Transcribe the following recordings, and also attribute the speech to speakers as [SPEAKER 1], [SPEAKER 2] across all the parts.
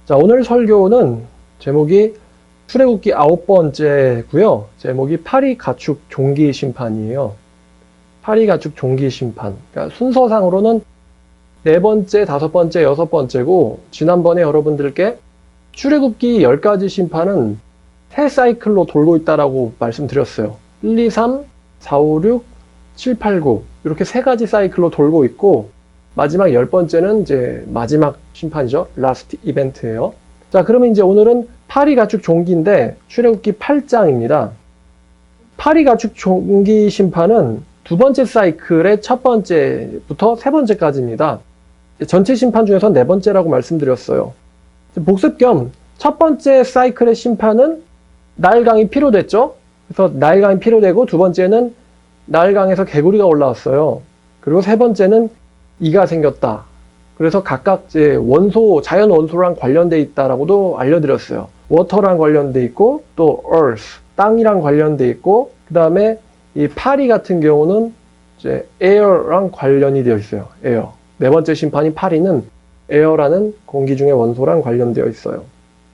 [SPEAKER 1] 자, 오늘 설교는 제목이 출애굽기 9번째고요. 제목이 파리 가축 종기 심판이에요. 파리 가축 종기 심판. 그러니까 순서상으로는 4번째, 5번째, 6번째고 지난번에 여러분들께 출애굽기 10가지 심판은 3사이클로 돌고 있다라고 말씀드렸어요. 1, 2, 3, 4, 5, 6, 7, 8, 9 이렇게 3가지 사이클로 돌고 있고 마지막 10번째는 이제 마지막 심판이죠. 라스트 이벤트예요. 자, 그러면 이제 오늘은 파리 가축 종기인데 출애굽기 8장입니다. 파리 가축 종기 심판은 2번째 사이클의 첫 번째부터 3번째까지입니다. 전체 심판 중에서 4번째라고 말씀드렸어요. 복습 겸 첫 번째 사이클의 심판은 나일강이 피로됐죠. 그래서 나일강이 피로되고 두 번째는 나일강에서 개구리가 올라왔어요. 그리고 세 번째는 이가 생겼다. 그래서 각각 이제 원소, 자연 원소랑 관련돼 있다라고도 알려드렸어요. 워터랑 관련돼 있고 또 earth, 땅이랑 관련돼 있고 그 다음에 이 파리 같은 경우는 이제 air랑 관련이 되어 있어요. air. 4번째 심판인 파리는 air라는 공기 중의 원소랑 관련되어 있어요.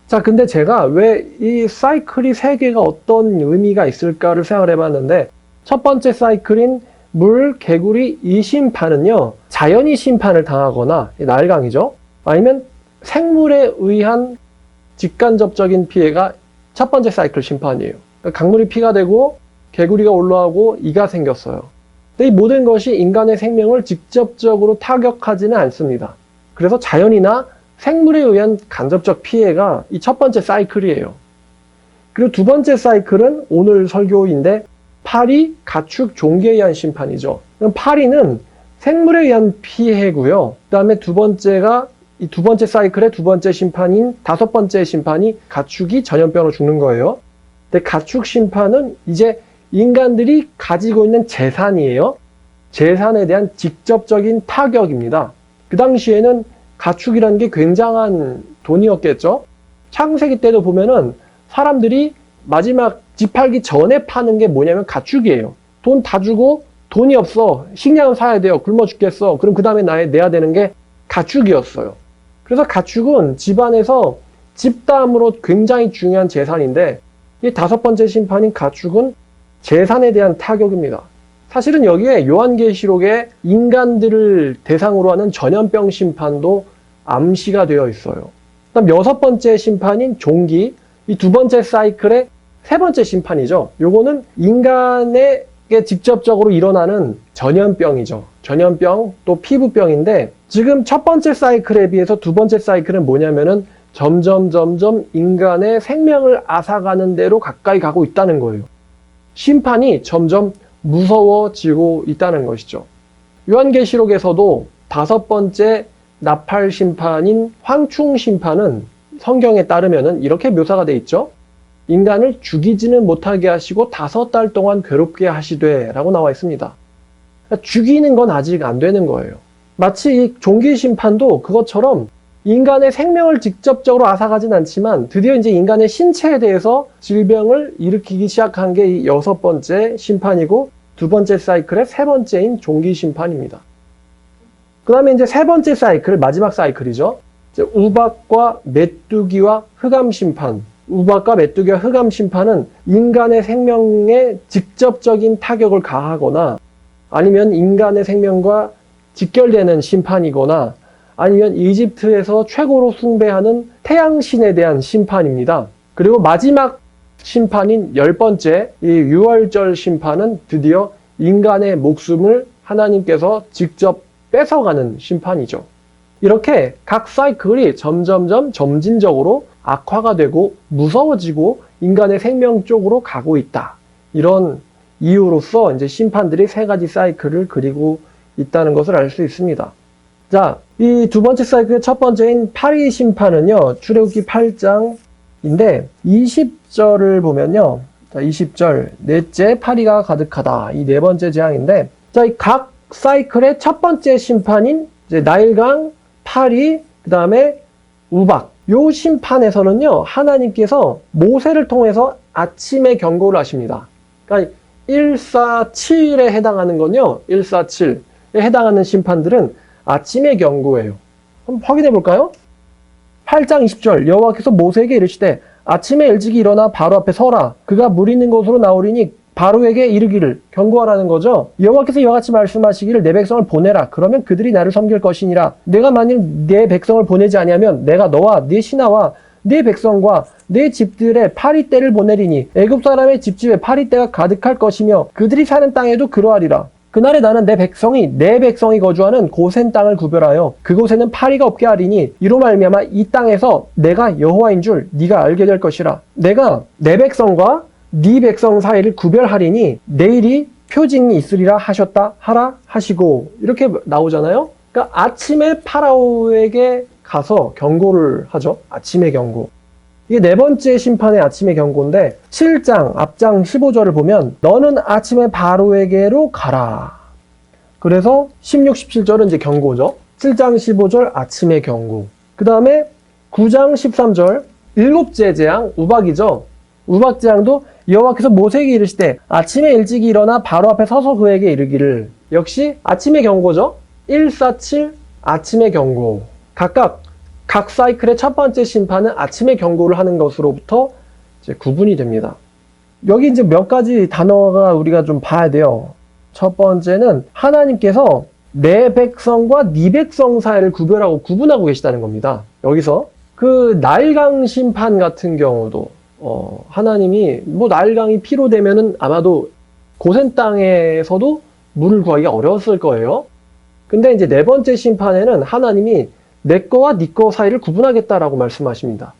[SPEAKER 1] 자, 근데 제가 왜 이 사이클이 3개가 어떤 의미가 있을까를 생각을 해봤는데 첫 번째 사이클인 물, 개구리, 이 심판은요, 자연이 심판을 당하거나, 나일강이죠. 아니면 생물에 의한 직간접적인 피해가 첫 번째 사이클 심판이에요. 강물이 피가 되고, 개구리가 올라오고, 이가 생겼어요. 근데 이 모든 것이 인간의 생명을 직접적으로 타격하지는 않습니다. 그래서 자연이나 생물에 의한 간접적 피해가 이 첫 번째 사이클이에요. 그리고 두 번째 사이클은 오늘 설교인데, 파리, 가축, 종기에 의한 심판이죠. 파리는 생물에 의한 피해고요. 그 다음에 두 번째가 이 두 번째 사이클의 두 번째 심판인 5번째 심판이 가축이 전염병으로 죽는 거예요. 근데 가축 심판은 이제 인간들이 가지고 있는 재산이에요. 재산에 대한 직접적인 타격입니다. 그 당시에는 가축이라는 게 굉장한 돈이었겠죠. 창세기 때도 보면은 사람들이 마지막 집 팔기 전에 파는 게 뭐냐면 가축이에요. 돈 다 주고 돈이 없어. 식량은 사야 돼요. 굶어 죽겠어. 그럼 그 다음에 내야 되는 게 가축이었어요. 그래서 가축은 집안에서 집담으로 굉장히 중요한 재산인데 이 5번째 심판인 가축은 재산에 대한 타격입니다. 사실은 여기에 요한계시록에 인간들을 대상으로 하는 전염병 심판도 암시가 되어 있어요. 그다음 6번째 심판인 종기, 이 2번째 사이클의 3번째 심판이죠. 요거는 인간에게 직접적으로 일어나는 전염병이죠. 전염병 또 피부병인데 지금 첫 번째 사이클에 비해서 2번째 사이클은 뭐냐면은 점점 인간의 생명을 앗아가는 대로 가까이 가고 있다는 거예요. 심판이 점점 무서워지고 있다는 것이죠. 요한계시록에서도 5번째 나팔 심판인 황충 심판은 성경에 따르면은 이렇게 묘사가 돼 있죠. 인간을 죽이지는 못하게 하시고 5달 동안 괴롭게 하시되 라고 나와 있습니다. 그러니까 죽이는 건 아직 안 되는 거예요. 마치 이 종기 심판도 그것처럼 인간의 생명을 직접적으로 앗아가진 않지만 드디어 이제 인간의 신체에 대해서 질병을 일으키기 시작한 게 이 6번째 심판이고 2번째 사이클의 3번째인 종기 심판입니다. 그 다음에 이제 3번째 사이클, 마지막 사이클이죠. 이제 우박과 메뚜기와 흑암 심판. 우박과 메뚜기와 흑암 심판은 인간의 생명에 직접적인 타격을 가하거나 아니면 인간의 생명과 직결되는 심판이거나 아니면 이집트에서 최고로 숭배하는 태양신에 대한 심판입니다. 그리고 마지막 심판인 10번째 이 유월절 심판은 드디어 인간의 목숨을 하나님께서 직접 뺏어가는 심판이죠. 이렇게 각 사이클이 점진적으로 악화가 되고 무서워지고 인간의 생명 쪽으로 가고 있다. 이런 이유로서 이제 심판들이 3가지 사이클을 그리고 있다는 것을 알 수 있습니다. 자, 이 2번째 사이클의 첫 번째인 파리 심판은요, 출애굽기 8장인데 20절을 보면요, 자, 20절 넷째 파리가 가득하다. 이 4번째 재앙인데, 자, 이 각 사이클의 첫 번째 심판인 이제 나일강, 파리, 그 다음에 우박. 요 심판에서는요, 하나님께서 모세를 통해서 아침에 경고를 하십니다. 그러니까 147에 해당하는 건요, 147에 해당하는 심판들은 아침의 경고예요. 한번 확인해 볼까요? 8장 20절 여호와께서 모세에게 이르시되 아침에 일찍이 일어나 바로 앞에 서라. 그가 물 있는 곳으로 나오리니 바로에게 이르기를 경고하라는 거죠. 여호와께서 이와 같이 말씀하시기를 내 백성을 보내라. 그러면 그들이 나를 섬길 것이니라. 내가 만일 내 백성을 보내지 아니하면 내가 너와 네 신하와 네 백성과 네 집들의 파리떼를 보내리니 애굽 사람의 집집에 파리떼가 가득할 것이며 그들이 사는 땅에도 그러하리라. 그날에 나는 내 백성이 거주하는 고센 땅을 구별하여 그곳에는 파리가 없게 하리니 이로 말미암아 이 땅에서 내가 여호와인 줄 네가 알게 될 것이라. 내가 내 백성과 네 백성 사이를 구별하리니 내일이 표징이 있으리라 하셨다 하라 하시고 이렇게 나오잖아요. 그러니까 아침에 파라오에게 가서 경고를 하죠. 아침의 경고. 이게 네 번째 심판의 아침의 경고인데 7장 앞장 15절을 보면 너는 아침에 바로에게로 가라. 그래서 16, 17절은 이제 경고죠. 7장 15절 아침의 경고. 그 다음에 9장 13절 일곱째 재앙 우박이죠. 우박 재앙도 여호와께서 모세에게 이르시되 아침에 일찍 일어나 바로 앞에 서서 그에게 이르기를. 역시 아침의 경고죠. 147 아침의 경고. 각 사이클의 첫 번째 심판은 아침의 경고를 하는 것으로부터 이제 구분이 됩니다. 여기 이제 몇 가지 단어가 우리가 좀 봐야 돼요. 첫 번째는 하나님께서 내 백성과 네 백성 사이를 구분하고 계시다는 겁니다. 여기서 그 나일강 심판 같은 경우도 하나님이 나일강이 피로 되면은 아마도 고센 땅에서도 물을 구하기가 어려웠을 거예요. 근데 이제 네 번째 심판에는 하나님이 내 거와 네 거 사이를 구분하겠다라고 말씀하십니다.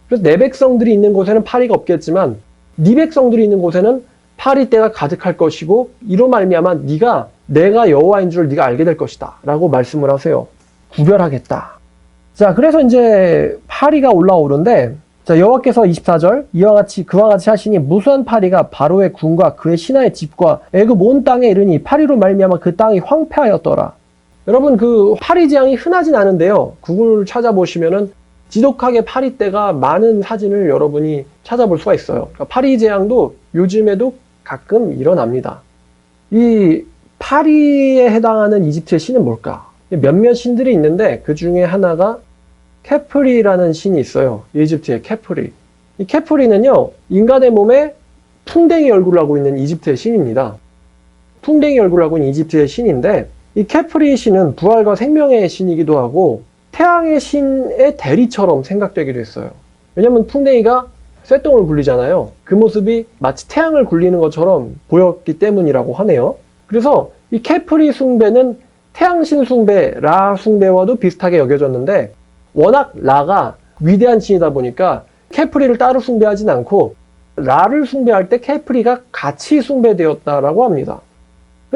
[SPEAKER 1] 그래서 내 백성들이 있는 곳에는 파리가 없겠지만 네 백성들이 있는 곳에는 파리떼가 가득할 것이고 이로 말미암아 내가 여호와인 줄 네가 알게 될 것이다 라고 말씀을 하세요. 구별하겠다. 자, 그래서 이제 파리가 올라오는데 자, 여호와께서 24절 그와 같이 하시니 무수한 파리가 바로의 군과 그의 신하의 집과 애굽 온 땅에 이르니 파리로 말미암아 그 땅이 황폐하였더라. 여러분 그 파리 재앙이 흔하진 않은데요. 구글 찾아보시면은 지독하게 파리떼가 많은 사진을 여러분이 찾아볼 수가 있어요. 그러니까 파리 재앙도 요즘에도 가끔 일어납니다. 이 파리에 해당하는 이집트의 신은 뭘까? 몇몇 신들이 있는데 그 중에 하나가 케프리라는 신이 있어요. 이집트의 케프리. 이 케프리는요, 인간의 몸에 풍뎅이 얼굴을 하고 있는 이집트의 신입니다. 풍뎅이 얼굴을 하고 있는 이집트의 신인데 이 케프리 신은 부활과 생명의 신이기도 하고 태양의 신의 대리처럼 생각되기도 했어요. 왜냐하면 풍뎅이가 쇠똥을 굴리잖아요. 그 모습이 마치 태양을 굴리는 것처럼 보였기 때문이라고 하네요. 그래서 이 케프리 숭배는 태양신 숭배, 라 숭배와도 비슷하게 여겨졌는데 워낙 라가 위대한 신이다 보니까 케프리를 따로 숭배하진 않고 라를 숭배할 때 케프리가 같이 숭배되었다라고 합니다.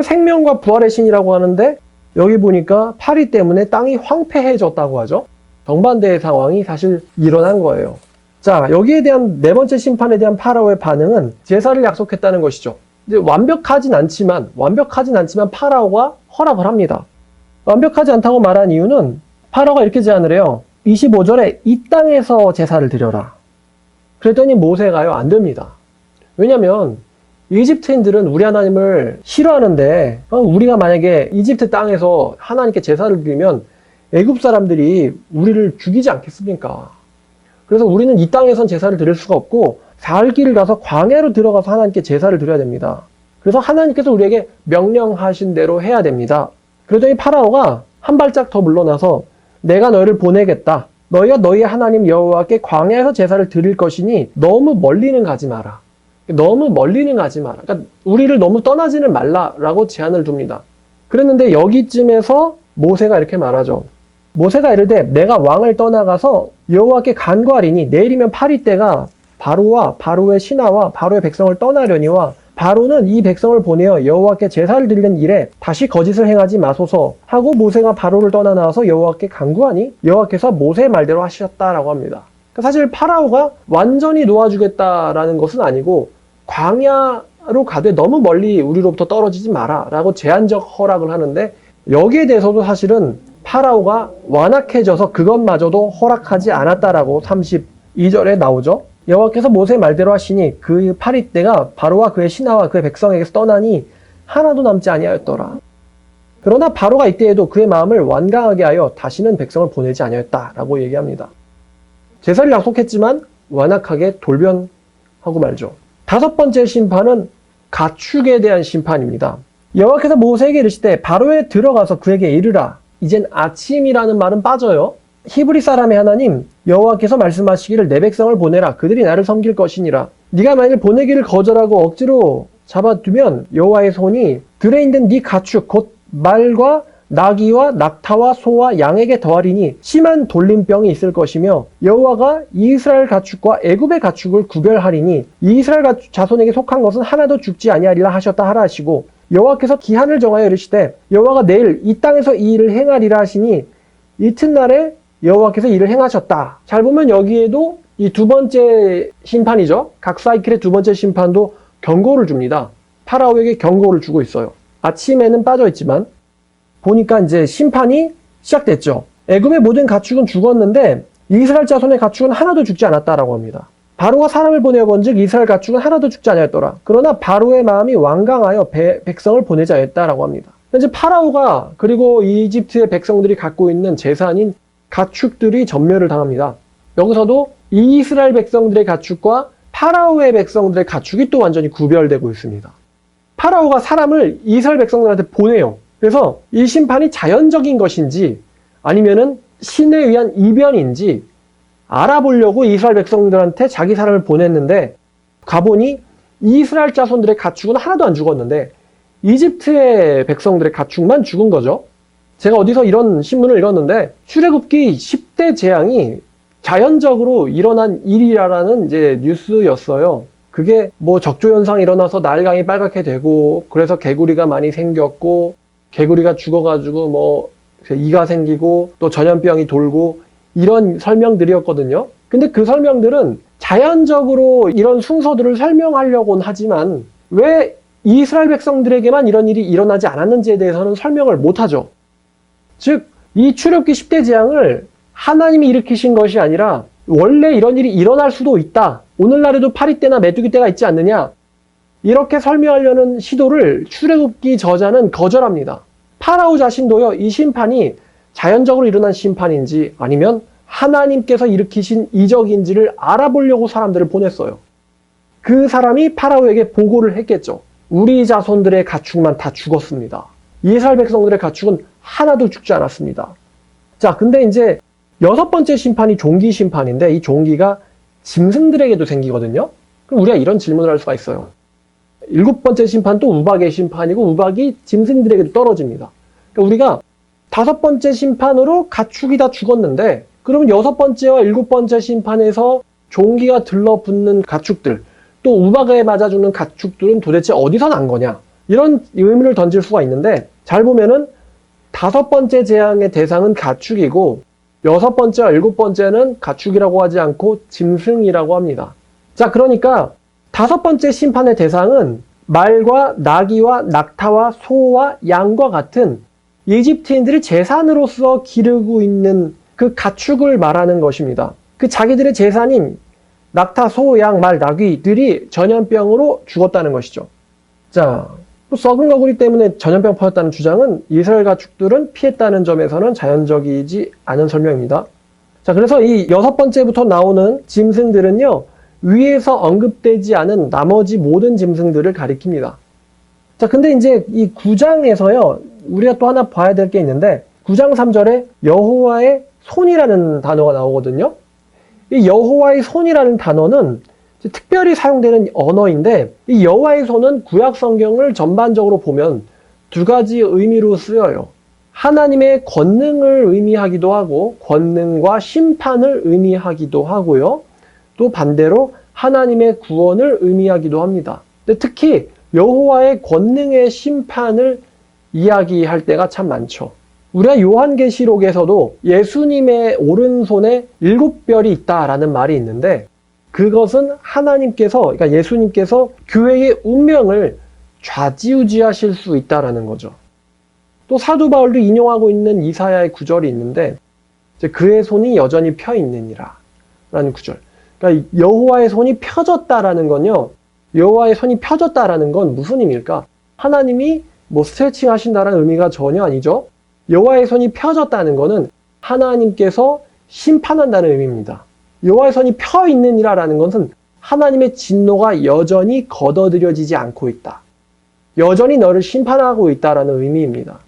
[SPEAKER 1] 생명과 부활의 신이라고 하는데 여기 보니까 파리 때문에 땅이 황폐해졌다고 하죠. 정반대의 상황이 사실 일어난 거예요. 자, 여기에 대한 네 번째 심판에 대한 파라오의 반응은 제사를 약속했다는 것이죠. 이제 완벽하진 않지만 파라오가 허락을 합니다. 완벽하지 않다고 말한 이유는 파라오가 이렇게 제안을 해요. 25절에 이 땅에서 제사를 드려라. 그랬더니 모세가요, 안 됩니다. 왜냐면 이집트인들은 우리 하나님을 싫어하는데 우리가 만약에 이집트 땅에서 하나님께 제사를 드리면 애굽 사람들이 우리를 죽이지 않겠습니까? 그래서 우리는 이 땅에선 제사를 드릴 수가 없고 살 길을 가서 광야로 들어가서 하나님께 제사를 드려야 됩니다. 그래서 하나님께서 우리에게 명령하신 대로 해야 됩니다. 그러더니 파라오가 한 발짝 더 물러나서 내가 너희를 보내겠다. 너희가 너희의 하나님 여호와께 광야에서 제사를 드릴 것이니 너무 멀리는 가지 마라. 그러니까 우리를 너무 떠나지는 말라라고 제안을 둡니다. 그랬는데 여기쯤에서 모세가 이렇게 말하죠. 모세가 이르되 내가 왕을 떠나가서 여호와께 간구하리니 내일이면 파리떼가 바로와 바로의 신하와 바로의 백성을 떠나려니와 바로는 이 백성을 보내어 여호와께 제사를 드리는 일에 다시 거짓을 행하지 마소서 하고 모세가 바로를 떠나 나와서 여호와께 간구하니 여호와께서 모세의 말대로 하셨다라고 합니다. 그러니까 사실 파라오가 완전히 놓아주겠다라는 것은 아니고 광야로 가되 너무 멀리 우리로부터 떨어지지 마라 라고 제한적 허락을 하는데 여기에 대해서도 사실은 파라오가 완악해져서 그것마저도 허락하지 않았다라고 32절에 나오죠. 여호와께서 모세의 말대로 하시니 그 파리떼가 바로와 그의 신하와 그의 백성에게서 떠나니 하나도 남지 아니하였더라. 그러나 바로가 이때에도 그의 마음을 완강하게 하여 다시는 백성을 보내지 아니하였다라고 얘기합니다. 제사를 약속했지만 완악하게 돌변하고 말죠. 다섯 번째 심판은 가축에 대한 심판입니다. 여호와께서 모세에게 이르시되 바로에 들어가서 그에게 이르라. 이젠 아침이라는 말은 빠져요. 히브리 사람의 하나님 여호와께서 말씀하시기를 내 백성을 보내라. 그들이 나를 섬길 것이니라. 네가 만일 보내기를 거절하고 억지로 잡아두면 여호와의 손이 들에 있는 네 가축 곧 말과 나귀와 낙타와 소와 양에게 더하리니 심한 돌림병이 있을 것이며 여호와가 이스라엘 가축과 애굽의 가축을 구별하리니 이스라엘 자손에게 속한 것은 하나도 죽지 아니하리라 하셨다 하라 하시고 여호와께서 기한을 정하여 이르시되 여호와가 내일 이 땅에서 이 일을 행하리라 하시니 이튿날에 여호와께서 이를 행하셨다. 잘 보면 여기에도 이 두 번째 심판이죠. 각 사이클의 두 번째 심판도 경고를 줍니다. 파라오에게 경고를 주고 있어요. 아침에는 빠져 있지만 보니까 이제 심판이 시작됐죠. 애굽의 모든 가축은 죽었는데 이스라엘 자손의 가축은 하나도 죽지 않았다라고 합니다. 바로가 사람을 보내어 본즉 이스라엘 가축은 하나도 죽지 아니하였더라. 그러나 바로의 마음이 완강하여 백성을 보내자 했다라고 합니다. 현재 파라오가 그리고 이집트의 백성들이 갖고 있는 재산인 가축들이 전멸을 당합니다. 여기서도 이스라엘 백성들의 가축과 파라오의 백성들의 가축이 또 완전히 구별되고 있습니다. 파라오가 사람을 이스라엘 백성들한테 보내요. 그래서 이 심판이 자연적인 것인지 아니면은 신에 의한 이변인지 알아보려고 이스라엘 백성들한테 자기 사람을 보냈는데 가보니 이스라엘 자손들의 가축은 하나도 안 죽었는데 이집트의 백성들의 가축만 죽은 거죠. 제가 어디서 이런 신문을 읽었는데 출애굽기 10대 재앙이 자연적으로 일어난 일이라는 이제 뉴스였어요. 그게 뭐 적조현상이 일어나서 나일강이 빨갛게 되고 그래서 개구리가 많이 생겼고 개구리가 죽어가지고 뭐 이가 생기고 또 전염병이 돌고 이런 설명들이었거든요. 근데 그 설명들은 자연적으로 이런 순서들을 설명하려고는 하지만 왜 이스라엘 백성들에게만 이런 일이 일어나지 않았는지에 대해서는 설명을 못하죠. 즉, 이 출애굽기 10대 재앙을 하나님이 일으키신 것이 아니라 원래 이런 일이 일어날 수도 있다. 오늘날에도 파리떼나 메뚜기떼가 있지 않느냐. 이렇게 설명하려는 시도를 출애굽기 저자는 거절합니다. 파라오 자신도요, 이 심판이 자연적으로 일어난 심판인지 아니면 하나님께서 일으키신 이적인지를 알아보려고 사람들을 보냈어요. 그 사람이 파라오에게 보고를 했겠죠. 우리 자손들의 가축만 다 죽었습니다. 이스라엘 백성들의 가축은 하나도 죽지 않았습니다. 자, 근데 이제 여섯 번째 심판이 종기 심판인데 이 종기가 짐승들에게도 생기거든요. 그럼 우리가 이런 질문을 할 수가 있어요. 일곱 번째 심판도 우박의 심판이고 우박이 짐승들에게도 떨어집니다. 그러니까 우리가 다섯 번째 심판으로 가축이 다 죽었는데 그러면 여섯 번째와 일곱 번째 심판에서 종기가 들러붙는 가축들 또 우박에 맞아 죽는 가축들은 도대체 어디서 난 거냐? 이런 의문을 던질 수가 있는데 잘 보면은 다섯 번째 재앙의 대상은 가축이고 여섯 번째와 일곱 번째는 가축이라고 하지 않고 짐승이라고 합니다. 자, 그러니까 다섯 번째 심판의 대상은 말과 나귀와 낙타와 소와 양과 같은 이집트인들이 재산으로서 기르고 있는 그 가축을 말하는 것입니다. 그 자기들의 재산인 낙타, 소, 양, 말, 나귀들이 전염병으로 죽었다는 것이죠. 자, 또 썩은 거구리 때문에 전염병 퍼졌다는 주장은 이스라엘 가축들은 피했다는 점에서는 자연적이지 않은 설명입니다. 자, 그래서 이 여섯 번째부터 나오는 짐승들은요, 위에서 언급되지 않은 나머지 모든 짐승들을 가리킵니다. 자, 근데 이제 이 9장에서요, 우리가 또 하나 봐야 될 게 있는데 9장 3절에 여호와의 손이라는 단어가 나오거든요. 이 여호와의 손이라는 단어는 특별히 사용되는 언어인데 이 여호와의 손은 구약 성경을 전반적으로 보면 두 가지 의미로 쓰여요. 하나님의 권능을 의미하기도 하고 권능과 심판을 의미하기도 하고요. 또 반대로 하나님의 구원을 의미하기도 합니다. 근데 특히 여호와의 권능의 심판을 이야기할 때가 참 많죠. 우리가 요한계시록에서도 예수님의 오른손에 7별이 있다라는 말이 있는데 그것은 하나님께서, 그러니까 예수님께서 교회의 운명을 좌지우지하실 수 있다라는 거죠. 또 사도 바울도 인용하고 있는 이사야의 구절이 있는데 그의 손이 여전히 펴 있느니라 라는 구절. 그러니까 여호와의 손이 펴졌다라는 건요. 여호와의 손이 펴졌다라는 건 무슨 의미일까? 하나님이 뭐 스트레칭 하신다라는 의미가 전혀 아니죠. 여호와의 손이 펴졌다는 거는 하나님께서 심판한다는 의미입니다. 여호와의 손이 펴 있느니라라는 것은 하나님의 진노가 여전히 걷어들여지지 않고 있다. 여전히 너를 심판하고 있다라는 의미입니다.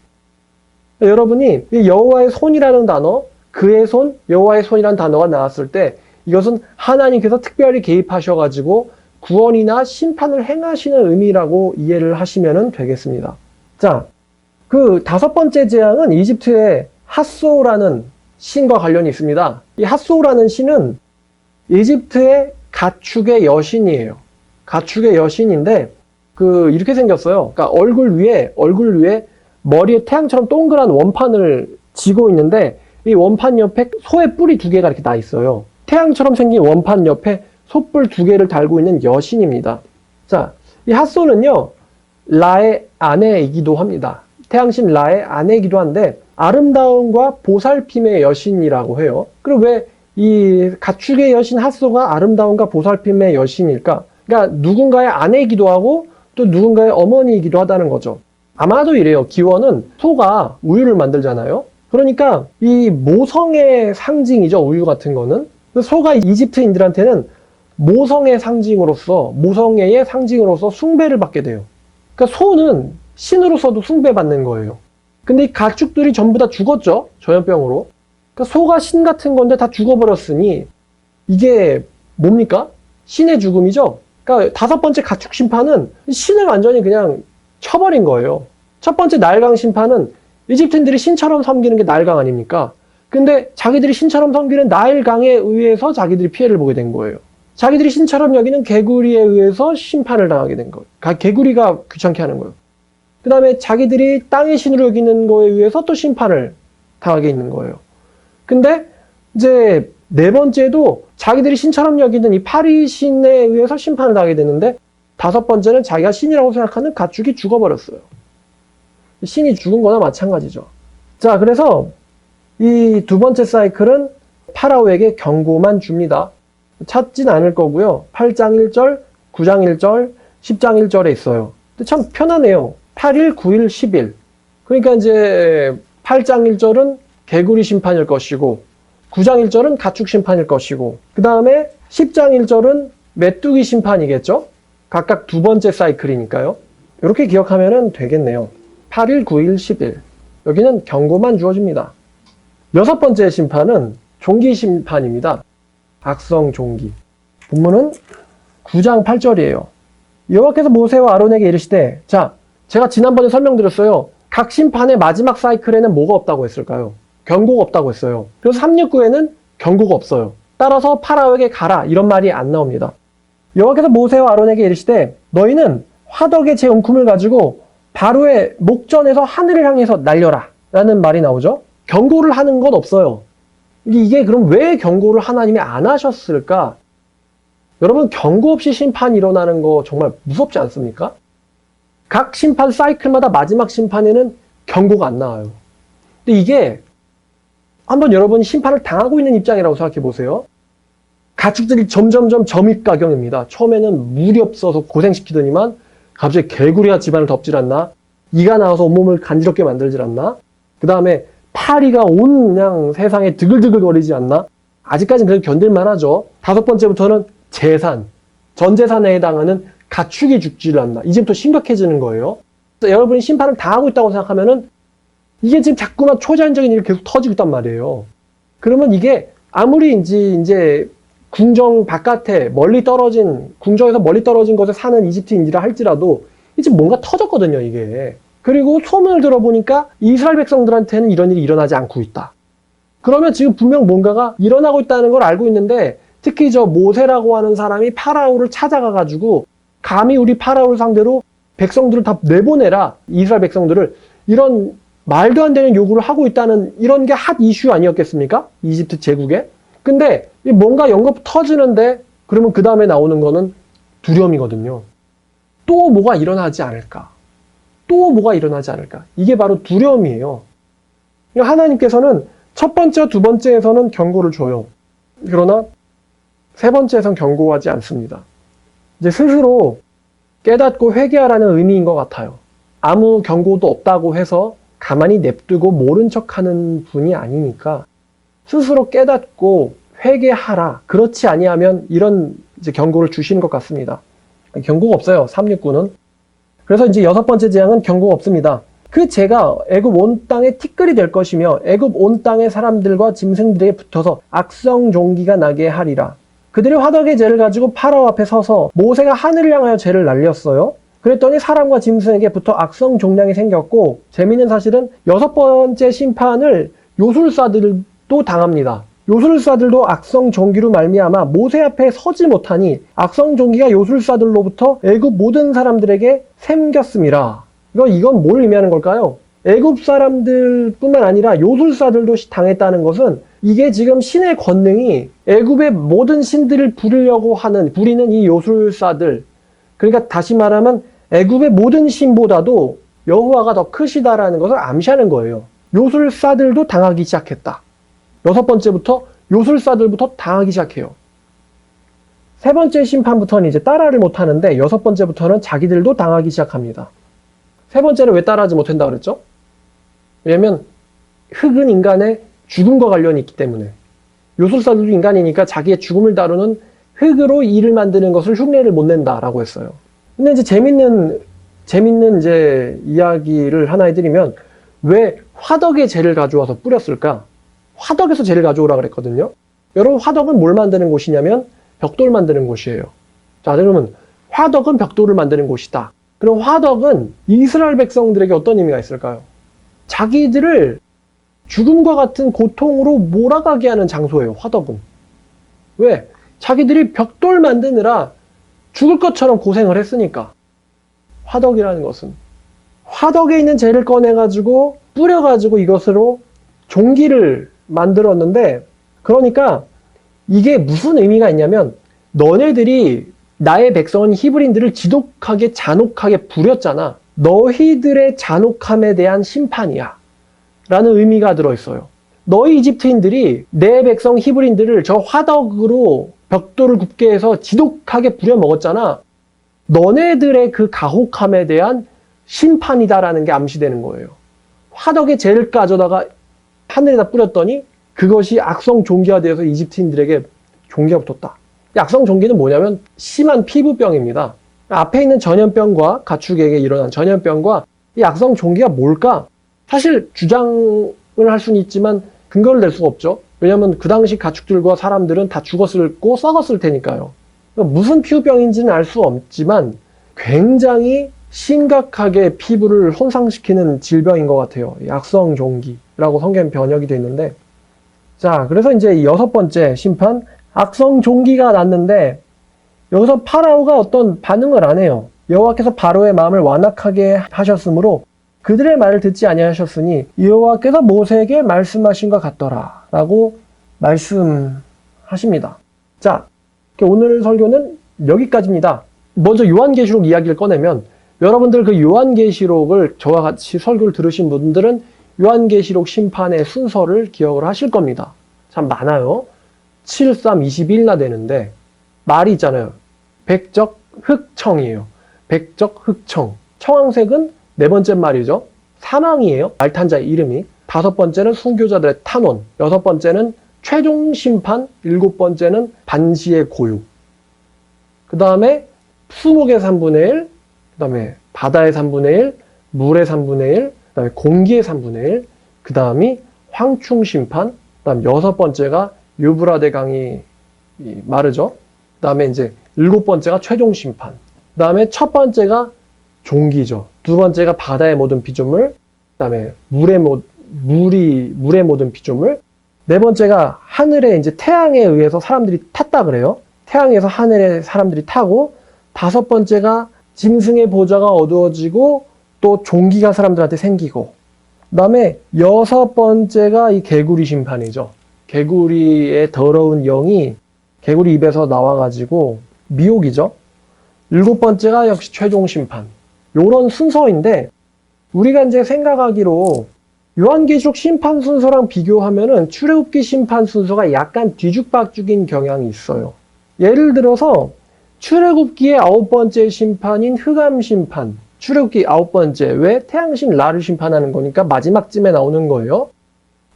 [SPEAKER 1] 여러분이 이 여호와의 손이라는 단어, 그의 손, 여호와의 손이라는 단어가 나왔을 때 이것은 하나님께서 특별히 개입하셔가지고 구원이나 심판을 행하시는 의미라고 이해를 하시면 되겠습니다. 자, 그 다섯 번째 재앙은 이집트의 핫소라는 신과 관련이 있습니다. 이 핫소라는 신은 이집트의 가축의 여신이에요. 가축의 여신인데 이렇게 생겼어요. 그러니까 얼굴 위에 머리에 태양처럼 동그란 원판을 쥐고 있는데 이 원판 옆에 소의 뿔이 두 개가 이렇게 나 있어요. 태양처럼 생긴 원판 옆에 소뿔 두 개를 달고 있는 여신입니다. 자, 이 핫소는요, 라의 아내이기도 합니다. 태양신 라의 아내이기도 한데 아름다움과 보살핌의 여신이라고 해요. 그리고 왜 이 가축의 여신 핫소가 아름다움과 보살핌의 여신일까? 그러니까 누군가의 아내이기도 하고 또 누군가의 어머니이기도 하다는 거죠. 아마도 이래요. 기원은 소가 우유를 만들잖아요. 그러니까 이 모성의 상징이죠. 우유 같은 거는. 소가 이집트인들한테는 모성의 상징으로서, 모성애의 상징으로서 숭배를 받게 돼요. 그러니까 소는 신으로서도 숭배받는 거예요. 근데 이 가축들이 전부 다 죽었죠. 전염병으로. 그러니까 소가 신 같은 건데 다 죽어버렸으니 이게 뭡니까? 신의 죽음이죠. 그러니까 다섯 번째 가축 심판은 신을 완전히 그냥 쳐버린 거예요. 첫 번째 나일강 심판은 이집트인들이 신처럼 섬기는 게 나일강 아닙니까? 근데 자기들이 신처럼 섬기는 나일강에 의해서 자기들이 피해를 보게 된 거예요. 자기들이 신처럼 여기는 개구리에 의해서 심판을 당하게 된 거예요. 개구리가 귀찮게 하는 거예요. 그 다음에 자기들이 땅의 신으로 여기는 거에 의해서 또 심판을 당하게 있는 거예요. 근데 이제 네 번째도 자기들이 신처럼 여기는 이 파리 신에 의해서 심판을 당하게 되는데 다섯 번째는 자기가 신이라고 생각하는 가축이 죽어버렸어요. 신이 죽은 거나 마찬가지죠. 자, 그래서 이 두 번째 사이클은 파라오에게 경고만 줍니다. 찾진 않을 거고요. 8장 1절, 9장 1절, 10장 1절에 있어요. 근데 참 편하네요. 8일, 9일, 10일. 그러니까 이제 8장 1절은 개구리 심판일 것이고 9장 1절은 가축 심판일 것이고 그 다음에 10장 1절은 메뚜기 심판이겠죠? 각각 두 번째 사이클이니까요. 이렇게 기억하면 되겠네요. 8일, 9일, 10일. 여기는 경고만 주어집니다. 여섯 번째 심판은 종기 심판입니다. 악성 종기. 본문은 9장 8절이에요. 여호와께서 모세와 아론에게 이르시되, 자, 제가 지난번에 설명드렸어요. 각 심판의 마지막 사이클에는 뭐가 없다고 했을까요? 경고가 없다고 했어요. 그래서 369에는 경고가 없어요. 따라서 파라오에게 가라 이런 말이 안 나옵니다. 여호와께서 모세와 아론에게 이르시되 너희는 화덕의 제 은품을 가지고 바로의 목전에서 하늘을 향해서 날려라 라는 말이 나오죠. 경고를 하는 건 없어요. 이게 그럼 왜 경고를 하나님이 안 하셨을까? 여러분 경고 없이 심판이 일어나는 거 정말 무섭지 않습니까? 각 심판 사이클마다 마지막 심판에는 경고가 안 나와요. 근데 이게 한번 여러분이 심판을 당하고 있는 입장이라고 생각해 보세요. 가축들이 점점점 점입가경입니다. 처음에는 물이 없어서 고생시키더니만 갑자기 개구리가 집안을 덮질 않나? 이가 나와서 온몸을 간지럽게 만들질 않나? 그 다음에 파리가 온 그냥 세상에 드글드글 거리지 않나? 아직까지는 그래도 견딜만 하죠. 다섯 번째부터는 재산, 전 재산에 해당하는 가축이 죽지를 않나? 이제부터 심각해지는 거예요. 그래서 여러분이 심판을 당하고 있다고 생각하면은 이게 지금 자꾸만 초자연적인 일이 계속 터지고 있단 말이에요. 그러면 이게 아무리 이제 궁정 바깥에 궁정에서 멀리 떨어진 곳에 사는 이집트인이라 할지라도 이제 뭔가 터졌거든요, 이게. 그리고 소문을 들어보니까 이스라엘 백성들한테는 이런 일이 일어나지 않고 있다. 그러면 지금 분명 뭔가가 일어나고 있다는 걸 알고 있는데 특히 저 모세라고 하는 사람이 파라오를 찾아가가지고 감히 우리 파라오를 상대로 백성들을 다 내보내라, 이스라엘 백성들을, 이런 말도 안 되는 요구를 하고 있다는 이런 게 핫 이슈 아니었겠습니까? 이집트 제국에. 근데 뭔가 연거푸 터지는데 그러면 그 다음에 나오는 거는 두려움이거든요. 또 뭐가 일어나지 않을까? 또 뭐가 일어나지 않을까? 이게 바로 두려움이에요. 하나님께서는 첫 번째와 두 번째에서는 경고를 줘요. 그러나 세 번째에선 경고하지 않습니다. 이제 스스로 깨닫고 회개하라는 의미인 것 같아요. 아무 경고도 없다고 해서 가만히 냅두고 모른 척하는 분이 아니니까 스스로 깨닫고 회개하라. 그렇지 아니하면 이런 이제 경고를 주시는 것 같습니다. 경고가 없어요. 369는. 그래서 이제 6번째 재앙은 경고가 없습니다. 그 재가 애굽 온 땅에 티끌이 될 것이며 애굽 온 땅의 사람들과 짐승들에게 붙어서 악성 종기가 나게 하리라. 그들이 화덕의 재를 가지고 파라오 앞에 서서 모세가 하늘을 향하여 재를 날렸어요. 그랬더니 사람과 짐승에게 붙어 악성 종량이 생겼고, 재미있는 사실은 6번째 심판을 요술사들도 당합니다. 요술사들도 악성 종기로 말미암아 모세 앞에 서지 못하니 악성 종기가 요술사들로부터 애굽 모든 사람들에게 샘겼습니다. 이건 뭘 의미하는 걸까요? 애굽 사람들뿐만 아니라 요술사들도 당했다는 것은, 이게 지금 신의 권능이 애굽의 모든 신들을 부리는 이 요술사들, 그러니까 다시 말하면 애굽의 모든 신보다도 여호와가 더 크시다라는 것을 암시하는 거예요. 요술사들도 당하기 시작했다. 6번째부터 요술사들부터 당하기 시작해요. 3번째 심판부터는 이제 따라를 못하는데 6번째부터는 자기들도 당하기 시작합니다. 3번째는 왜 따라하지 못한다고 그랬죠? 왜냐면 흙은 인간의 죽음과 관련이 있기 때문에. 요술사들도 인간이니까 자기의 죽음을 다루는 흙으로 일을 만드는 것을 흉내를 못 낸다라고 했어요. 근데 이제 재밌는 이제 이야기를 하나 해드리면, 왜 화덕의 재를 가져와서 뿌렸을까? 화덕에서 재를 가져오라 그랬거든요. 여러분, 화덕은 뭘 만드는 곳이냐면 벽돌 만드는 곳이에요. 자, 그러면 화덕은 벽돌을 만드는 곳이다. 그럼 화덕은 이스라엘 백성들에게 어떤 의미가 있을까요? 자기들을 죽음과 같은 고통으로 몰아가게 하는 장소예요, 화덕은. 왜? 자기들이 벽돌 만드느라 죽을 것처럼 고생을 했으니까. 화덕이라는 것은 화덕에 있는 재를 꺼내가지고 뿌려가지고 이것으로 종기를 만들었는데, 그러니까 이게 무슨 의미가 있냐면, 너네들이 나의 백성은 히브리인들을 지독하게 잔혹하게 부렸잖아. 너희들의 잔혹함에 대한 심판이야 라는 의미가 들어있어요. 너희 이집트인들이 내 백성 히브리인들을 저 화덕으로 벽돌을 굽게 해서 지독하게 부려먹었잖아. 너네들의 그 가혹함에 대한 심판이다라는 게 암시되는 거예요. 화덕에 재를 가져다가 하늘에다 뿌렸더니 그것이 악성 종기가 되어서 이집트인들에게 종기가 붙었다. 악성 종기는 뭐냐면 심한 피부병입니다. 앞에 있는 전염병과 가축에게 일어난 전염병과 이 악성 종기가 뭘까? 사실 주장을 할 수는 있지만 근거를 낼 수가 없죠. 왜냐하면 그 당시 가축들과 사람들은 다 죽었고 썩었을 테니까요. 무슨 피부병인지는 알 수 없지만 굉장히 심각하게 피부를 손상시키는 질병인 것 같아요. 악성 종기라고 성경 번역이 되어 있는데, 자, 그래서 이제 6번째 심판, 악성 종기가 났는데 여기서 파라오가 어떤 반응을 안 해요. 여호와께서 바로의 마음을 완악하게 하셨으므로 그들의 말을 듣지 아니하셨으니 여호와께서 모세에게 말씀하신 것 같더라 라고 말씀하십니다. 자, 오늘 설교는 여기까지입니다. 먼저 요한계시록 이야기를 꺼내면, 여러분들 그 요한계시록을 저와 같이 설교를 들으신 분들은 요한계시록 심판의 순서를 기억을 하실 겁니다. 참 많아요. 7, 3, 21나 되는데 말이 있잖아요. 백적 흑청이에요. 백적 흑청. 청황색은 4번째 말이죠. 사망이에요. 말탄자의 이름이. 5번째는 순교자들의 탄원. 6번째는 최종 심판. 7번째는 반시의 고육. 그 다음에 수목의 3분의 1. 그 다음에 바다의 3분의 1. 물의 3분의 1. 그 다음에 공기의 3분의 1. 그 다음이 황충 심판. 그 다음 6번째가 유브라데 강이 마르죠. 그 다음에 이제 7번째가 최종 심판. 그 다음에 첫 번째가 종기죠. 2번째가 바다의 모든 피조물. 그 다음에 물의 모든 피조물. 4번째가 하늘에 이제 태양에 의해서 사람들이 탔다 그래요. 태양에서 하늘에 사람들이 타고, 5번째가 짐승의 보좌가 어두워지고 또 종기가 사람들한테 생기고, 그 다음에 6번째가 이 개구리 심판이죠. 개구리의 더러운 영이 개구리 입에서 나와가지고 미혹이죠. 7번째가 역시 최종 심판. 요런 순서인데, 우리가 이제 생각하기로 요한계시록 심판 순서랑 비교하면은 출애굽기 심판 순서가 약간 뒤죽박죽인 경향이 있어요. 예를 들어서 출애굽기의 9번째 심판인 흑암 심판, 출애굽기 9번째, 왜? 태양신 라를 심판하는 거니까 마지막쯤에 나오는 거예요.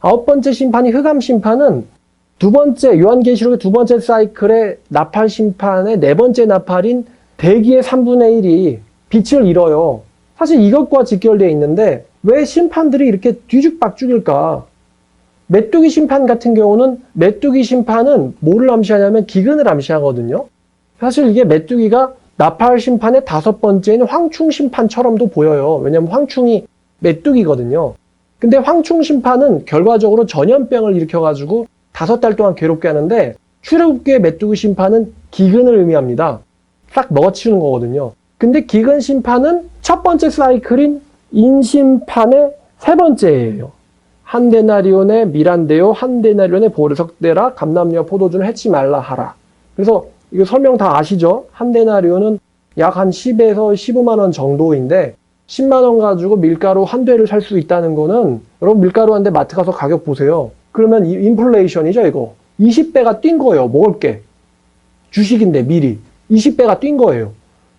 [SPEAKER 1] 9번째 심판이 흑암 심판은 두 번째, 요한계시록의 두 번째 사이클의 나팔 심판의 네 번째 나팔인 대기의 3분의 1이 빛을 잃어요. 사실 이것과 직결되어 있는데 왜 심판들이 이렇게 뒤죽박죽일까? 메뚜기 심판 같은 경우는 메뚜기 심판은 뭐를 암시하냐면 기근을 암시하거든요. 사실 이게 메뚜기가 나팔 심판의 다섯 번째인 황충 심판처럼도 보여요. 왜냐하면 황충이 메뚜기거든요. 근데 황충 심판은 결과적으로 전염병을 일으켜가지고 5달 동안 괴롭게 하는데 출애굽기의 메뚜기 심판은 기근을 의미합니다. 싹 먹어치우는 거거든요. 근데 기근 심판은 첫 번째 사이클인 인심판의 세 번째예요. 한 데나리온의 미란데요, 한 데나리온의 보르석대라, 감람류와 포도주는 해치 말라 하라. 그래서 이거 설명 다 아시죠? 한 데나리온은 약 한 10에서 15만 원 정도인데 10만 원 가지고 밀가루 한 대를 살 수 있다는 거는 여러분 밀가루 한 대 마트 가서 가격 보세요. 그러면 인플레이션이죠 이거. 20배가 뛴 거예요. 먹을 게. 주식인데 미리. 20배가 뛴 거예요.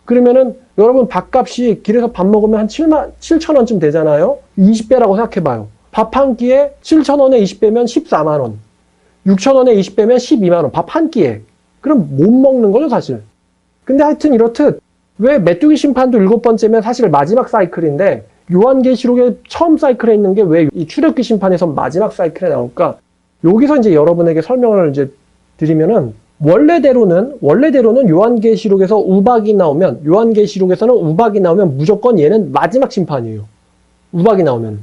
[SPEAKER 1] 그러면은 여러분 밥값이 길에서 밥 먹으면 한 7천 원쯤 되잖아요. 20배라고 생각해봐요. 밥 한 끼에 7천 원에 20배면 14만 원. 6천 원에 20배면 12만 원. 밥 한 끼에. 그럼 못 먹는 거죠 사실. 근데 하여튼 이렇듯 왜 메뚜기 심판도 7번째면 사실 마지막 사이클인데 요한계시록의 처음 사이클에 있는 게 왜 이 출애굽기 심판에서 마지막 사이클에 나올까? 여기서 이제 여러분에게 설명을 이제 드리면은 원래대로는 요한계시록에서 우박이 나오면 요한계시록에서는 우박이 나오면 무조건 얘는 마지막 심판이에요. 우박이 나오면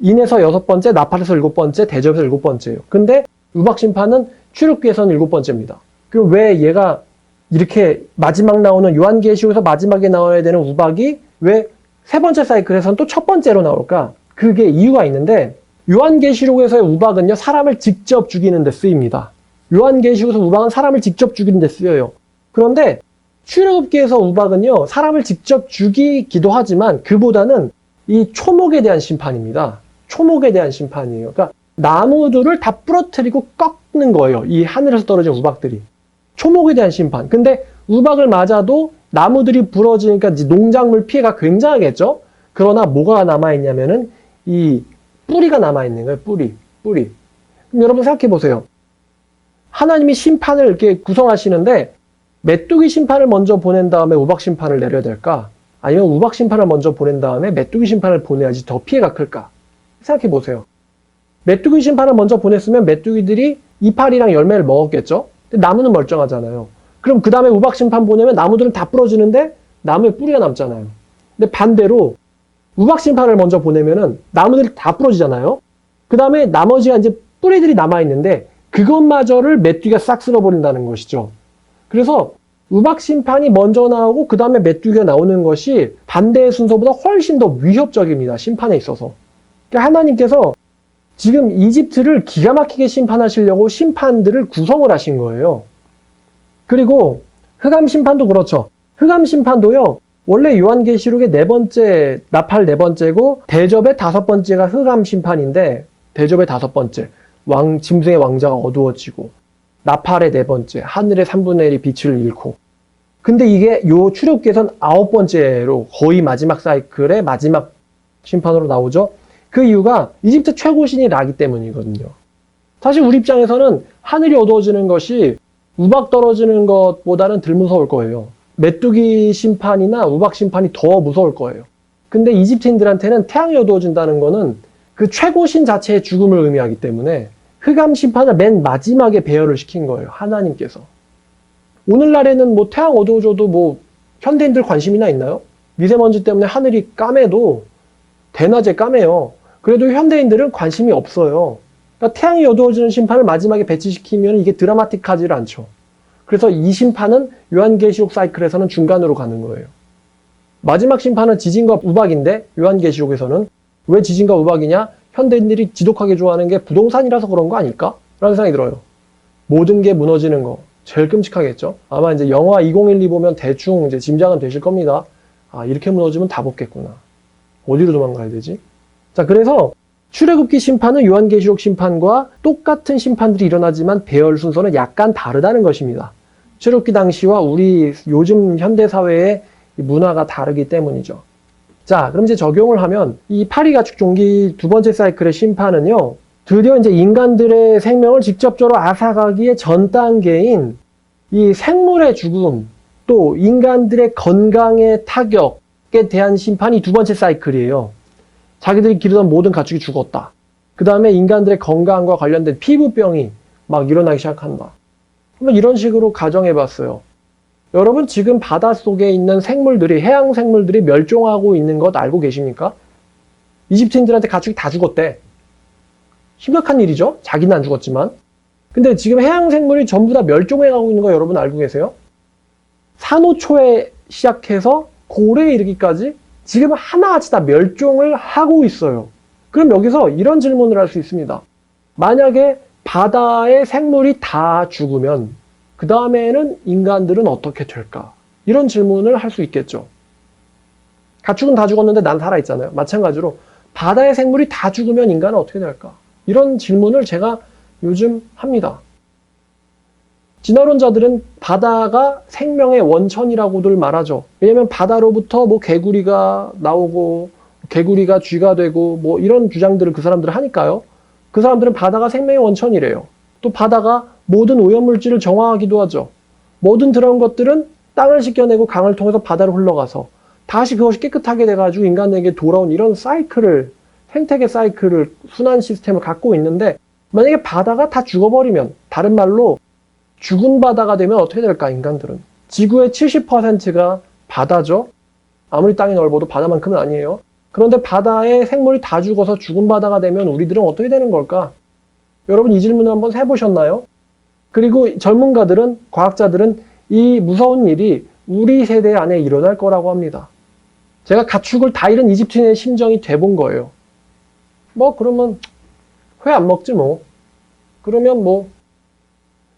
[SPEAKER 1] 인에서 6번째, 나팔에서 7번째, 대접에서 7번째예요. 근데 우박 심판은 출애굽기에서는 7번째입니다. 그럼 왜 얘가 이렇게 마지막 나오는 요한계시록에서 마지막에 나와야 되는 우박이 왜 세 번째 사이클에서는 또 첫 번째로 나올까? 그게 이유가 있는데 요한계시록에서의 우박은요 사람을 직접 죽이는 데 쓰입니다. 요한계시록에서 우박은 사람을 직접 죽이는 데 쓰여요. 그런데 출애굽기에서 우박은요 사람을 직접 죽이기도 하지만 그보다는 이 초목에 대한 심판입니다. 초목에 대한 심판이에요. 그러니까 나무들을 다 부러뜨리고 꺾는 거예요. 이 하늘에서 떨어진 우박들이. 초목에 대한 심판. 근데 우박을 맞아도 나무들이 부러지니까 이제 농작물 피해가 굉장하겠죠? 그러나 뭐가 남아있냐면은 이 뿌리가 남아있는 거예요. 뿌리. 그럼 여러분 생각해 보세요. 하나님이 심판을 이렇게 구성하시는데 메뚜기 심판을 먼저 보낸 다음에 우박 심판을 내려야 될까? 아니면 우박 심판을 먼저 보낸 다음에 메뚜기 심판을 보내야지 더 피해가 클까? 생각해 보세요. 메뚜기 심판을 먼저 보냈으면 메뚜기들이 이파리랑 열매를 먹었겠죠? 근데 나무는 멀쩡하잖아요. 그럼 그 다음에 우박 심판 보내면 나무들은 다 부러지는데 나무에 뿌리가 남잖아요. 근데 반대로 우박 심판을 먼저 보내면은 나무들이 다 부러지잖아요. 그 다음에 나머지가 이제 뿌리들이 남아있는데 그것마저를 메뚜기가 싹 쓸어버린다는 것이죠. 그래서 우박 심판이 먼저 나오고 그 다음에 메뚜기가 나오는 것이 반대의 순서보다 훨씬 더 위협적입니다. 심판에 있어서. 그러니까 하나님께서 지금 이집트를 기가 막히게 심판하시려고 심판들을 구성을 하신 거예요. 그리고 흑암 심판도 그렇죠. 흑암 심판도요. 원래 요한계시록의 나팔 네 번째고 대접의 5번째가 흑암 심판인데 대접의 5번째 짐승의 왕자가 어두워지고 나팔의 4번째 하늘의 3분의 1이 빛을 잃고 근데 이게 요 출애굽기에선 9번째로 거의 마지막 사이클의 마지막 심판으로 나오죠. 그 이유가 이집트 최고신이 라기 때문이거든요. 사실 우리 입장에서는 하늘이 어두워지는 것이 우박 떨어지는 것보다는 덜 무서울 거예요. 메뚜기 심판이나 우박 심판이 더 무서울 거예요. 근데 이집트인들한테는 태양이 어두워진다는 거는 그 최고신 자체의 죽음을 의미하기 때문에 흑암 심판을 맨 마지막에 배열을 시킨 거예요. 하나님께서. 오늘날에는 뭐 태양 어두워져도 뭐 현대인들 관심이나 있나요? 미세먼지 때문에 하늘이 까매도 대낮에 까매요. 그래도 현대인들은 관심이 없어요. 그러니까 태양이 어두워지는 심판을 마지막에 배치시키면 이게 드라마틱하지 않죠. 그래서 이 심판은 요한계시록 사이클에서는 중간으로 가는 거예요. 마지막 심판은 지진과 우박인데 요한계시록에서는 왜 지진과 우박이냐? 현대인들이 지독하게 좋아하는 게 부동산이라서 그런 거 아닐까? 라는 생각이 들어요. 모든 게 무너지는 거. 제일 끔찍하겠죠? 아마 이제 영화 2012 보면 대충 이제 짐작은 되실 겁니다. 아, 이렇게 무너지면 다 붙겠구나. 어디로 도망가야 되지? 자, 그래서 출애굽기 심판은 요한계시록 심판과 똑같은 심판들이 일어나지만 배열 순서는 약간 다르다는 것입니다. 출애굽기 당시와 우리 요즘 현대사회의 문화가 다르기 때문이죠. 자, 그럼 이제 적용을 하면 이 파리 가축 종기 두 번째 사이클의 심판은요. 드디어 이제 인간들의 생명을 직접적으로 앗아가기의 전 단계인 이 생물의 죽음, 또 인간들의 건강의 타격에 대한 심판이 두 번째 사이클이에요. 자기들이 기르던 모든 가축이 죽었다. 그 다음에 인간들의 건강과 관련된 피부병이 막 일어나기 시작한다. 한번 이런 식으로 가정해 봤어요. 여러분 지금 바닷속에 있는 생물들이, 해양 생물들이 멸종하고 있는 것 알고 계십니까? 이집트인들한테 가축이 다 죽었대. 심각한 일이죠? 자기는 안 죽었지만. 근데 지금 해양 생물이 전부 다 멸종해 가고 있는 거 여러분 알고 계세요? 산호초에 시작해서 고래에 이르기까지 지금 하나같이 다 멸종을 하고 있어요. 그럼 여기서 이런 질문을 할 수 있습니다. 만약에 바다의 생물이 다 죽으면 그 다음에는 인간들은 어떻게 될까? 이런 질문을 할 수 있겠죠. 가축은 다 죽었는데 난 살아있잖아요. 마찬가지로 바다의 생물이 다 죽으면 인간은 어떻게 될까? 이런 질문을 제가 요즘 합니다. 진화론자들은 바다가 생명의 원천이라고들 말하죠. 왜냐하면 바다로부터 뭐 개구리가 나오고 개구리가 쥐가 되고 뭐 이런 주장들을 그 사람들은 하니까요. 그 사람들은 바다가 생명의 원천이래요. 또 바다가 모든 오염물질을 정화하기도 하죠. 모든 더러운 것들은 땅을 씻겨내고 강을 통해서 바다로 흘러가서 다시 그것이 깨끗하게 돼가지고 인간에게 돌아온 이런 사이클을, 생태계 사이클을, 순환 시스템을 갖고 있는데 만약에 바다가 다 죽어버리면, 다른 말로 죽은 바다가 되면 어떻게 될까, 인간들은? 지구의 70%가 바다죠. 아무리 땅이 넓어도 바다만큼은 아니에요. 그런데 바다의 생물이 다 죽어서 죽은 바다가 되면 우리들은 어떻게 되는 걸까? 여러분 이 질문을 한번 해보셨나요? 그리고 전문가들은, 과학자들은 이 무서운 일이 우리 세대 안에 일어날 거라고 합니다. 제가 가축을 다 잃은 이집트인의 심정이 돼본 거예요. 뭐 그러면 회 안 먹지 뭐. 그러면 뭐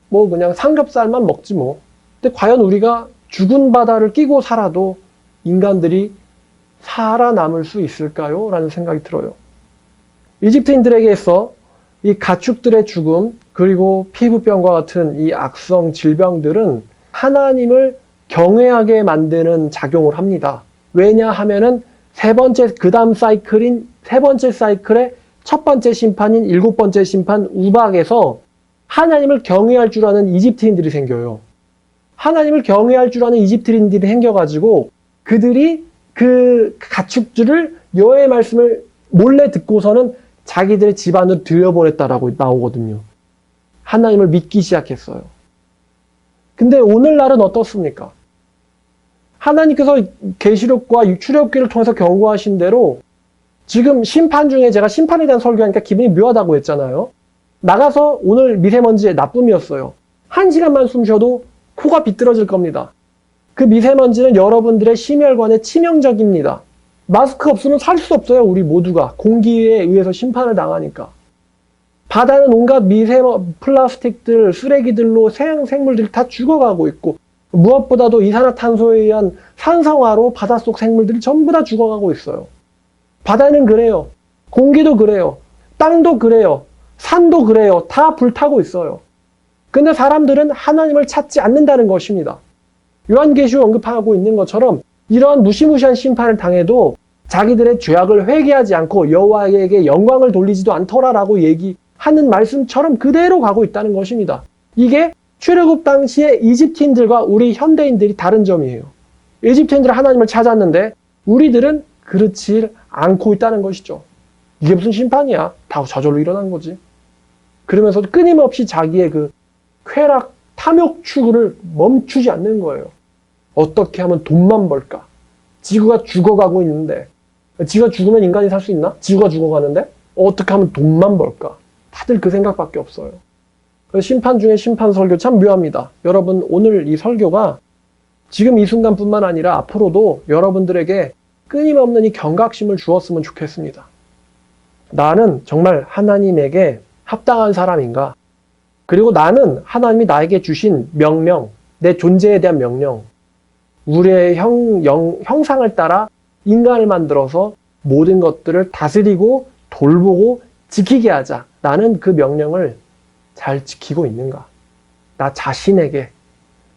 [SPEAKER 1] 그냥 삼겹살만 먹지 뭐. 근데 과연 우리가 죽은 바다를 끼고 살아도 인간들이 살아남을 수 있을까요? 라는 생각이 들어요. 이집트인들에게서 이 가축들의 죽음, 그리고 피부병과 같은 이 악성 질병들은 하나님을 경외하게 만드는 작용을 합니다. 왜냐하면은 그 다음 사이클인 세 번째 사이클의 첫 번째 심판인 일곱 번째 심판 우박에서 하나님을 경외할 줄 아는 이집트인들이 생겨요. 하나님을 경외할 줄 아는 이집트인들이 생겨가지고 그들이 그 가축들을 여호와의 말씀을 몰래 듣고서는 자기들의 집안으로 들여보냈다라고 나오거든요. 하나님을 믿기 시작했어요. 근데 오늘날은 어떻습니까? 하나님께서 계시록과 출애굽기를 통해서 경고하신 대로 지금 심판 중에 제가 심판에 대한 설교하니까 기분이 묘하다고 했잖아요. 나가서 오늘 미세먼지의 나쁨이었어요. 1시간만 숨 쉬어도 코가 비뚤어질 겁니다. 그 미세먼지는 여러분들의 심혈관에 치명적입니다. 마스크 없으면 살 수 없어요. 우리 모두가 공기에 의해서 심판을 당하니까. 바다는 온갖 플라스틱들, 쓰레기들로 생물들이 다 죽어가고 있고 무엇보다도 이산화탄소에 의한 산성화로 바닷속 생물들이 전부 다 죽어가고 있어요. 바다는 그래요. 공기도 그래요. 땅도 그래요. 산도 그래요. 다 불타고 있어요. 근데 사람들은 하나님을 찾지 않는다는 것입니다. 요한계시록 언급하고 있는 것처럼 이러한 무시무시한 심판을 당해도 자기들의 죄악을 회개하지 않고 여호와에게 영광을 돌리지도 않더라라고 얘기하는 말씀처럼 그대로 가고 있다는 것입니다. 이게 출애굽 당시에 이집트인들과 우리 현대인들이 다른 점이에요. 이집트인들은 하나님을 찾았는데 우리들은 그렇지 않고 있다는 것이죠. 이게 무슨 심판이야? 다 저절로 일어난 거지. 그러면서 끊임없이 자기의 그 쾌락, 탐욕 추구를 멈추지 않는 거예요. 어떻게 하면 돈만 벌까? 지구가 죽어가고 있는데, 지구가 죽으면 인간이 살 수 있나? 지구가 죽어가는데? 어떻게 하면 돈만 벌까? 다들 그 생각밖에 없어요. 그래서 심판 중에 심판 설교 참 묘합니다. 여러분 오늘 이 설교가 지금 이 순간뿐만 아니라 앞으로도 여러분들에게 끊임없는 이 경각심을 주었으면 좋겠습니다. 나는 정말 하나님에게 합당한 사람인가? 그리고 나는 하나님이 나에게 주신 명령, 내 존재에 대한 명령, 우리의 형상을 따라 인간을 만들어서 모든 것들을 다스리고 돌보고 지키게 하자. 나는 그 명령을 잘 지키고 있는가? 나 자신에게,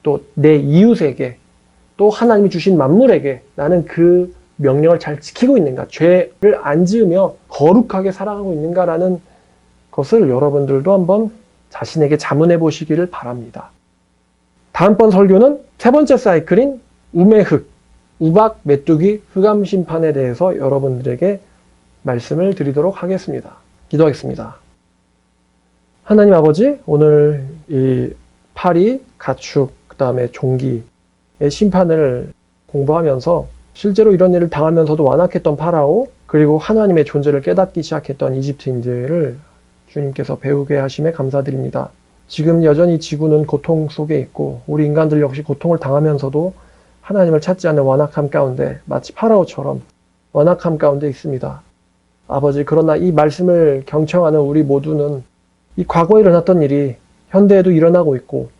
[SPEAKER 1] 또 내 이웃에게, 또 하나님이 주신 만물에게 나는 그 명령을 잘 지키고 있는가? 죄를 안 지으며 거룩하게 살아가고 있는가라는 것을 여러분들도 한번 자신에게 자문해 보시기를 바랍니다. 다음번 설교는 세 번째 사이클인 우매흑, 우박 메뚜기 흑암 심판에 대해서 여러분들에게 말씀을 드리도록 하겠습니다. 기도하겠습니다. 하나님 아버지, 오늘 이 파리, 가축, 그 다음에 종기의 심판을 공부하면서 실제로 이런 일을 당하면서도 완악했던 파라오, 그리고 하나님의 존재를 깨닫기 시작했던 이집트인들을 주님께서 배우게 하심에 감사드립니다. 지금 여전히 지구는 고통 속에 있고 우리 인간들 역시 고통을 당하면서도 하나님을 찾지 않는 완악함 가운데 마치 파라오처럼 완악함 가운데 있습니다. 아버지, 그러나 이 말씀을 경청하는 우리 모두는 이 과거에 일어났던 일이 현대에도 일어나고 있고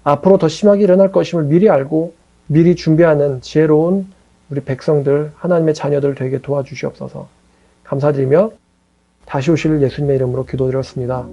[SPEAKER 1] 앞으로 더 심하게 일어날 것임을 미리 알고 미리 준비하는 지혜로운 우리 백성들, 하나님의 자녀들 되게 도와주시옵소서. 감사드리며 다시 오실 예수님의 이름으로 기도드렸습니다.